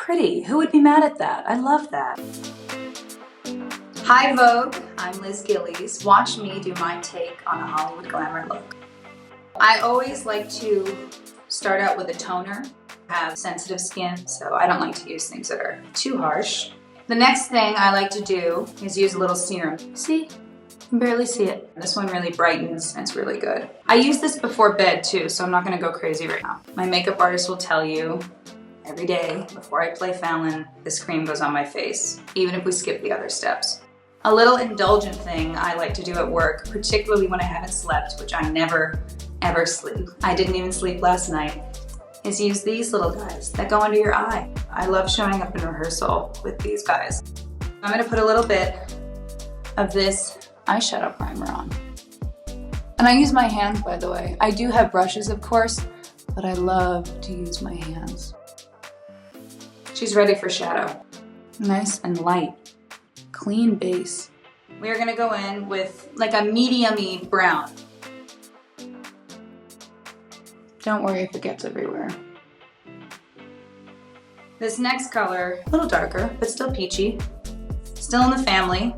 pretty. Who would be mad at that? I love that. Hi Vogue, I'm Liz Gillies. Watch me do my take on a Hollywood glamour look. I always like to start out with a toner. I have sensitive skin, so I don't like to use things that are too harsh. The next thing I like to do is use a little serum. See? You can barely see it. This one really brightens and it's really good. I use this before bed too, so I'm not gonna go crazy right now. My makeup artist will tell you every day before I play Fallon, this cream goes on my face, even if we skip the other steps. A little indulgent thing I like to do at work, particularly when I haven't slept, which I never, ever sleep. I didn't even sleep last night, is use these little guys that go under your eye. I love showing up in rehearsal with these guys. I'm gonna put a little bit of this eyeshadow primer on. And I use my hands, by the way. I do have brushes, of course, but I love to use my hands. She's ready for shadow. Nice and light. Clean base. We are gonna go in with like a medium-y brown. Don't worry if it gets everywhere. This next color, a little darker, but still peachy. Still in the family.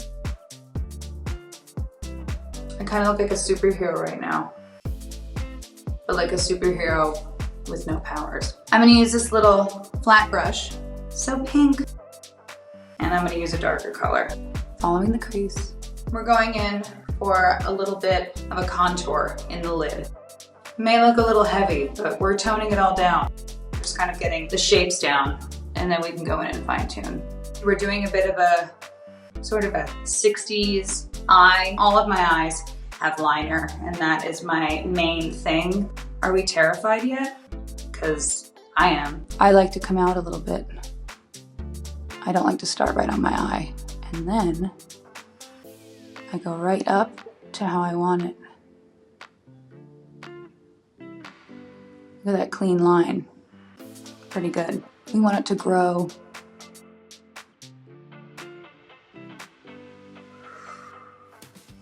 I kind of look like a superhero right now, but like a superhero with no powers. I'm gonna use this little flat brush, so pink. And I'm gonna use a darker color. Following the crease. We're going in for a little bit of a contour in the lid. It may look a little heavy, but we're toning it all down. Just kind of getting the shapes down, and then we can go in and fine tune. We're doing a bit of a, sort of a 60s eye. All of my eyes have liner, and that is my main thing. Are we terrified yet? Because I am. I like to come out a little bit. I don't like to start right on my eye. And then I go right up to how I want it. Look at that clean line. Pretty good. We want it to grow.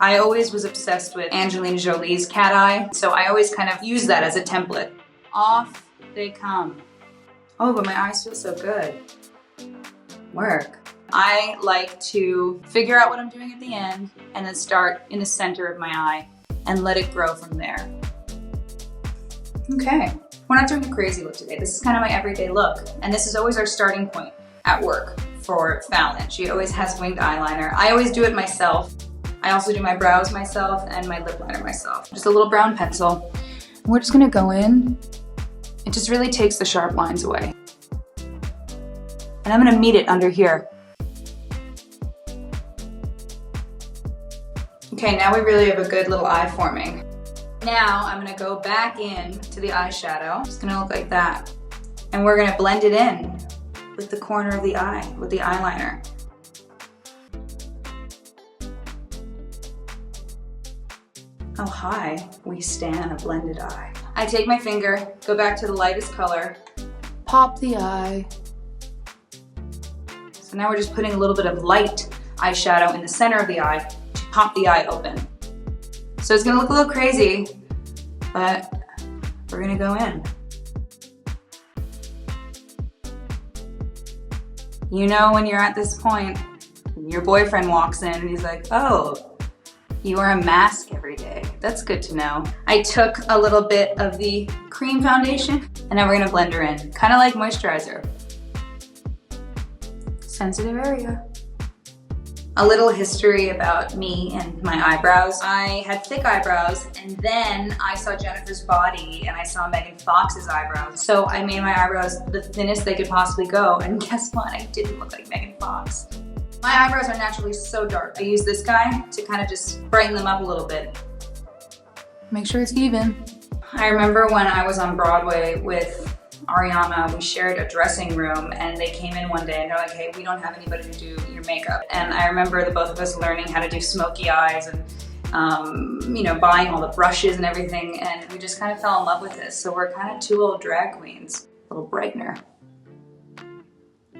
I always was obsessed with Angelina Jolie's cat eye, so I always kind of use that as a template. Off they come. Oh, but my eyes feel so good. Work. I like to figure out what I'm doing at the end and then start in the center of my eye and let it grow from there. Okay, we're not doing a crazy look today. This is kind of my everyday look, and this is always our starting point at work for Fallon. She always has winged eyeliner. I always do it myself. I also do my brows myself and my lip liner myself. Just a little brown pencil. We're just gonna go in. It just really takes the sharp lines away. And I'm gonna meet it under here. Okay, now we really have a good little eye forming. Now I'm gonna go back in to the eyeshadow. It's gonna look like that. And we're gonna blend it in with the corner of the eye, with the eyeliner. How high we stand a blended eye. I take my finger, go back to the lightest color, pop the eye. So now we're just putting a little bit of light eyeshadow in the center of the eye to pop the eye open. So it's gonna look a little crazy, but we're gonna go in. You know when you're at this point, your boyfriend walks in and he's like, oh, you wear a mask every day. That's good to know. I took a little bit of the cream foundation and now we're gonna blend her in. Kind of like moisturizer. Sensitive area. A little history about me and my eyebrows. I had thick eyebrows and then I saw Jennifer's Body and I saw Megan Fox's eyebrows. So I made my eyebrows the thinnest they could possibly go, and guess what? I didn't look like Megan Fox. My eyebrows are naturally so dark. I use this guy to kind of just brighten them up a little bit. Make sure it's even. I remember when I was on Broadway with Ariana, we shared a dressing room and they came in one day and they're like, hey, we don't have anybody to do your makeup. And I remember the both of us learning how to do smoky eyes and you know, buying all the brushes and everything, and we just kind of fell in love with this. So we're kind of two old drag queens. A little brightener.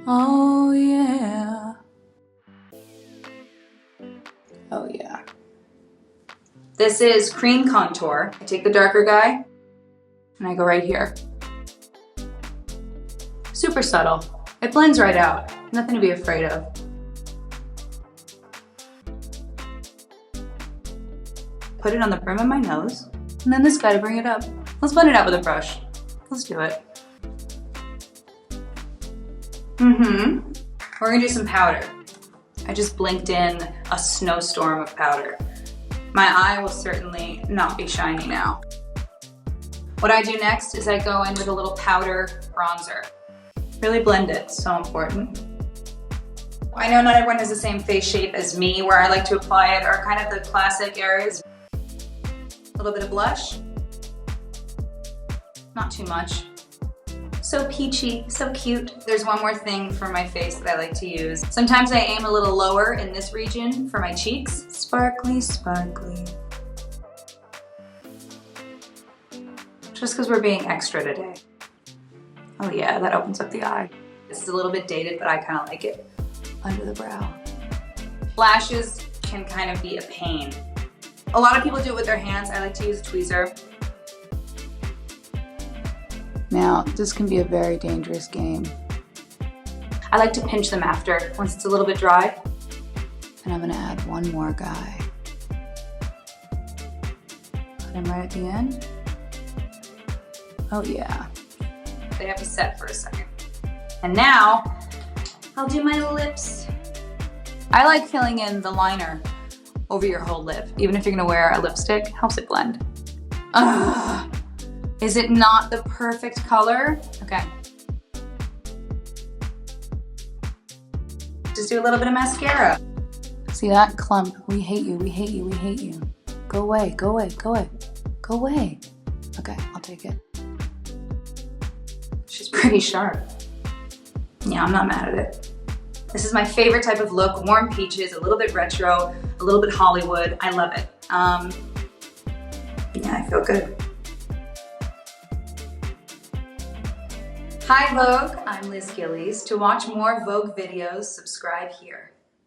Oh yeah. Oh yeah. This is cream contour. I take the darker guy and I go right here. Super subtle. It blends right out. Nothing to be afraid of. Put it on the brim of my nose, and then this guy to bring it up. Let's blend it out with a brush. Let's do it. We're gonna do some powder. I just blinked in a snowstorm of powder. My eye will certainly not be shiny now. What I do next is I go in with a little powder bronzer. Really blend it, so important. I know not everyone has the same face shape as me. Where I like to apply it are kind of the classic areas. A little bit of blush. Not too much. So peachy, so cute. There's one more thing for my face that I like to use. Sometimes I aim a little lower in this region for my cheeks. Sparkly, sparkly. Just because we're being extra today. Oh yeah, that opens up the eye. This is a little bit dated, but I kind of like it. Under the brow. Lashes can kind of be a pain. A lot of people do it with their hands. I like to use a tweezer. Now, this can be a very dangerous game. I like to pinch them after, once it's a little bit dry. And I'm gonna add one more guy. Put him right at the end. Oh yeah. They have to set for a second. And now, I'll do my lips. I like filling in the liner over your whole lip. Even if you're gonna wear a lipstick, helps it blend. Ugh. Is it not the perfect color? Okay. Just do a little bit of mascara. See that clump? We hate you, we hate you, we hate you. Go away, go away, go away, go away. Okay, I'll take it. She's pretty sharp. Yeah, I'm not mad at it. This is my favorite type of look, warm peaches, a little bit retro, a little bit Hollywood. I love it. Yeah, I feel good. Hi Vogue, I'm Liz Gillies. To watch more Vogue videos, subscribe here.